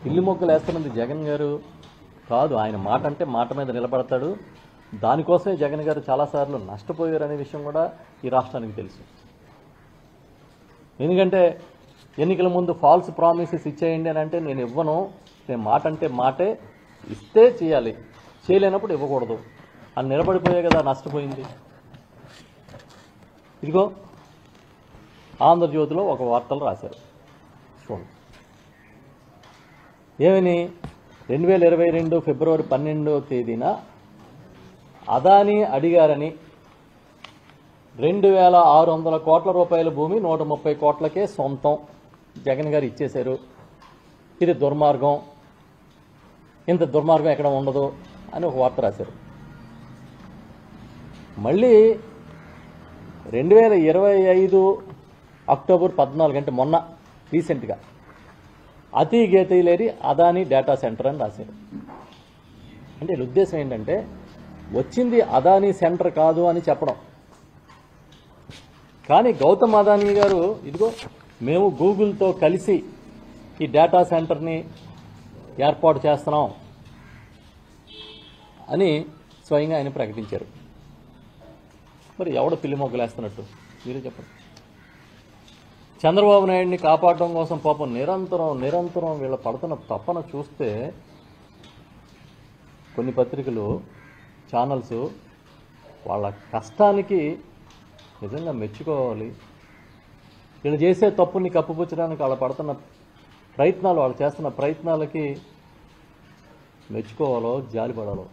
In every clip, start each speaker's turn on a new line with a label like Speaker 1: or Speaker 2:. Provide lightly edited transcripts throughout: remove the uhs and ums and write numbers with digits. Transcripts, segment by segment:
Speaker 1: పిల్లి మొక్కలు వేస్తున్నది జగన్ గారు కాదు. ఆయన మాట అంటే మాట మీద నిలబడతాడు. దానికోసమే జగన్ గారు చాలాసార్లు నష్టపోయారు అనే విషయం కూడా ఈ రాష్ట్రానికి తెలుసు. ఎందుకంటే ఎన్నికల ముందు ఫాల్స్ ప్రామిసెస్ ఇచ్చేయండి అని అంటే నేను ఇవ్వను, నేను మాట అంటే మాటే, ఇస్తే చేయాలి, చేయలేనప్పుడు ఇవ్వకూడదు అని నిలబడిపోయే కదా నష్టపోయింది. ఇదిగో ఆంధ్రజ్యోతిలో ఒక వార్తలు రాశారు చూడండి. ఏమని 2022 ఫిబ్రవరి 12వ తేదీన అదానీ అడిగారని 2600 కోట్ల రూపాయల భూమి 130 కోట్లకే సొంతం జగన్ గారు ఇచ్చేశారు. ఇది దుర్మార్గం, ఇంత దుర్మార్గం ఎక్కడ ఉండదు అని ఒక వార్త రాశారు. మళ్ళీ 2025 అక్టోబర్ 14 అంటే మొన్న రీసెంట్గా అతి గేతైలేరి అదానీ డేటా సెంటర్ అని రాశారు. అంటే ఉద్దేశం ఏంటంటే వచ్చింది అదానీ సెంటర్ కాదు అని చెప్పడం. కానీ గౌతమ్ అదానీ గారు ఇదిగో మేము గూగుల్తో కలిసి ఈ డేటా సెంటర్ని ఏర్పాటు చేస్తున్నాం అని స్వయంగా ఆయన ప్రకటించారు. మరి ఎవడ పిల్లి మొగ్గలేస్తున్నట్టు మీరే చెప్పండి. చంద్రబాబు నాయుడిని కాపాడడం కోసం పాపం నిరంతరం వీళ్ళ పడుతున్న తపన చూస్తే కొన్ని పత్రికలు, ఛానల్స్ వాళ్ళ కష్టానికి నిజంగా మెచ్చుకోవాలి. వీళ్ళు చేసే తప్పుని కప్పుపుచ్చడానికి వాళ్ళు పడుతున్న ప్రయత్నాలు, వాళ్ళు చేస్తున్న ప్రయత్నాలకి మెచ్చుకోవాలో జాలిపడాలో.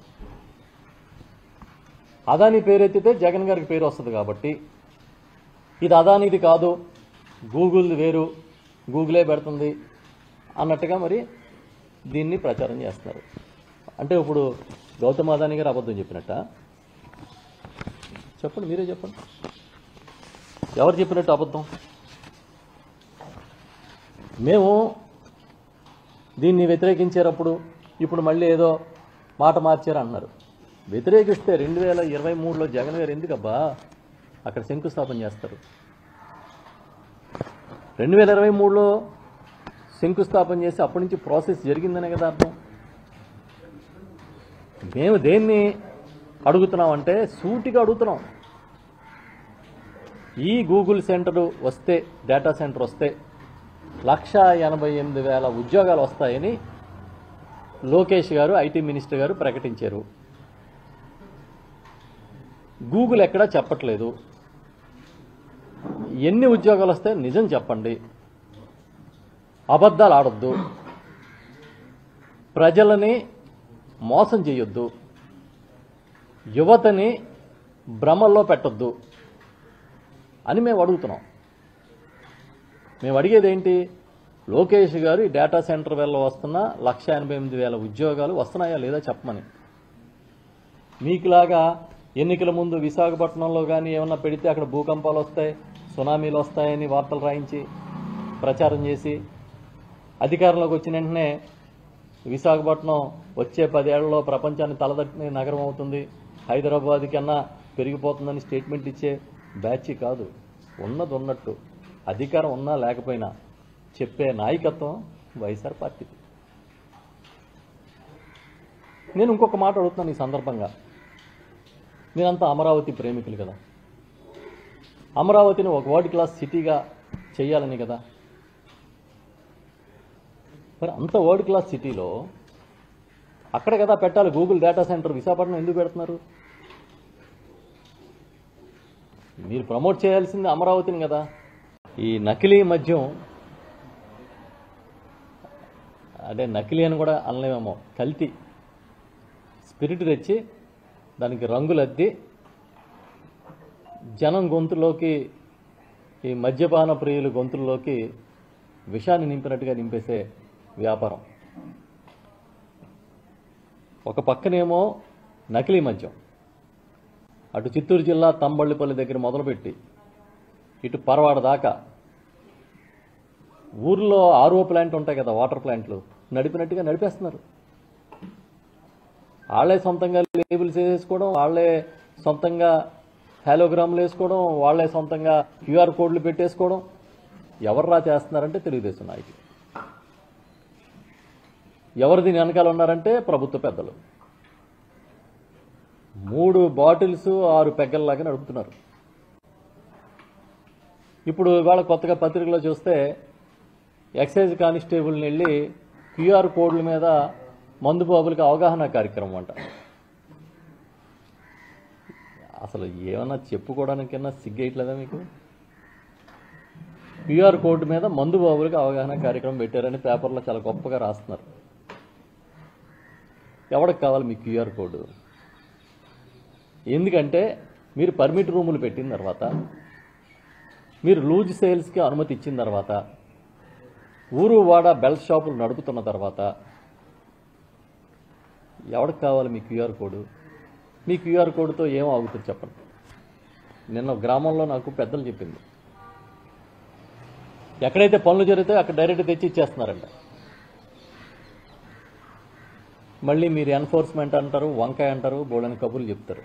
Speaker 1: అదానీ పేరెత్తితే జగన్ గారికి పేరు వస్తుంది కాబట్టి ఇది అదానీది కాదు, గూగుల్ వేరు, గూగులే పెడుతుంది అన్నట్టుగా మరి దీన్ని ప్రచారం చేస్తున్నారు. అంటే ఇప్పుడు గౌతమ్ అదానీ గారు అబద్ధం చెప్పినట్ట? చెప్పండి, మీరే చెప్పండి. ఎవరు చెప్పినట్టు అబద్ధం? మేము దీన్ని వ్యతిరేకించేటప్పుడు ఇప్పుడు మళ్ళీ ఏదో మాట మార్చారు అన్నారు. వ్యతిరేకిస్తే 2023లో జగన్ గారు ఎందుకబ్బా అక్కడ శంకుస్థాపన చేస్తారు? 2023లో శంకుస్థాపన చేసి అప్పటి నుంచి ప్రాసెస్ జరిగిందనే కదా అర్థం. మేము దేన్ని అడుగుతున్నామంటే సూటిగా అడుగుతున్నాం. ఈ గూగుల్ సెంటర్ వస్తే, డేటా సెంటర్ వస్తే 1,88,000 ఉద్యోగాలు వస్తాయని లోకేష్ గారు, ఐటీ మినిస్టర్ గారు ప్రకటించారు. గూగుల్ ఎక్కడా చెప్పట్లేదు. ఎన్ని ఉద్యోగాలు వస్తాయో నిజం చెప్పండి, అబద్ధాలు ఆడొద్దు, ప్రజలని మోసం చేయొద్దు, యువతని భ్రమల్లో పెట్టొద్దు అని మేము అడుగుతున్నాం. మేము అడిగేది ఏంటి? లోకేష్ గారు ఈ డేటా సెంటర్ వల్ల వస్తున్న 1,88,000 ఉద్యోగాలు వస్తున్నాయా లేదా చెప్పమని. మీకులాగా ఎన్నికల ముందు విశాఖపట్నంలో కానీ ఏమన్నా పెడితే అక్కడ భూకంపాలు వస్తాయి, సునామీలు వస్తాయని వార్తలు రాయించి ప్రచారం చేసి అధికారంలోకి వచ్చిన వెంటనే విశాఖపట్నం వచ్చే 10 ఏళ్లలో ప్రపంచాన్ని తలదట్టిన నగరం అవుతుంది, హైదరాబాద్ కన్నా పెరిగిపోతుందని స్టేట్మెంట్ ఇచ్చే బ్యాచ్ కాదు. ఉన్నది ఉన్నట్టు అధికారం ఉన్నా లేకపోయినా చెప్పే నాయకత్వం వైఎస్ఆర్ పార్టీ. నేను ఇంకొక మాట అడుగుతున్నాను ఈ సందర్భంగా. మీరంతా అమరావతి ప్రేమికులు కదా, అమరావతిని ఒక వరల్డ్ క్లాస్ సిటీగా చేయాలని కదా. మరి అంత వరల్డ్ క్లాస్ సిటీలో అక్కడ కదా పెట్టాలి గూగుల్ డేటా సెంటర్. విశాఖపట్నం ఎందుకు పెడుతున్నారు? మీరు ప్రమోట్ చేయాల్సింది అమరావతిని కదా. ఈ నకిలీ మద్యం, అదే నకిలీ అని కూడా అనలేమేమో, కల్తీ స్పిరిట్ తెచ్చి దానికి రంగులద్ది జనం గొంతులోకి, ఈ మద్యపాన ప్రియుల గొంతుల్లోకి విషాన్ని నింపినట్టుగా నింపేసే వ్యాపారం. ఒక పక్కనేమో నకిలీ మద్యం, అటు చిత్తూరు జిల్లా తంబళ్ళిపల్లి దగ్గర మొదలుపెట్టి ఇటు పరవాడ దాకా ఊర్లో ఆర్ఓ ప్లాంట్ ఉంటాయి కదా, వాటర్ ప్లాంట్లు నడిపినట్టుగా నడిపేస్తున్నారు. వాళ్లే సొంతంగా లేబుల్స్ వేసుకోవడం, వాళ్లే సొంతంగా హాలోగ్రామ్లు వేసుకోవడం, వాళ్లే సొంతంగా క్యూఆర్ కోడ్లు పెట్టేసుకోవడం. ఎవర్రా చేస్తున్నారంటే తెలుగుదేశం నాయకులు. ఎవరు దీని వెనకాల ఉన్నారంటే ప్రభుత్వ పెద్దలు. 3 బాటిల్స్ 6 పెగ్గల్లాగా నడుపుతున్నారు. ఇప్పుడు ఇవాళ కొత్తగా పత్రికలో చూస్తే ఎక్సైజ్ కానిస్టేబుల్ని వెళ్ళి క్యూఆర్ కోడ్ల మీద మందు బాబులకి అవగాహన కార్యక్రమం అంట. అసలు ఏమన్నా చెప్పుకోవడానికన్నా సిగ్గేయట్లేదా మీకు? క్యూఆర్ కోడ్ మీద మందు బాబులకి అవగాహన కార్యక్రమం పెట్టారని పేపర్లో చాలా గొప్పగా రాస్తున్నారు. ఎవరికి కావాలి మీ క్యూఆర్ కోడ్? ఎందుకంటే మీరు పర్మిట్ రూములు పెట్టిన తర్వాత, మీరు లూజ్ సేల్స్కి అనుమతి ఇచ్చిన తర్వాత, ఊరు వాడ బెల్ట్ షాపులు నడుపుతున్న తర్వాత ఎవరికి కావాలి మీ క్యూఆర్ కోడ్? మీ క్యూఆర్ కోడ్తో ఏం ఆగుతుంది చెప్పండి. నిన్న గ్రామంలో నాకు పెద్దలు చెప్పింది, ఎక్కడైతే పనులు జరుగుతాయో అక్కడ డైరెక్ట్ తెచ్చి ఇచ్చేస్తున్నారంట. మళ్ళీ మీరు ఎన్ఫోర్స్మెంట్ అంటారు, వంకాయ అంటారు, బోల్డని కబుర్లు చెప్తారు.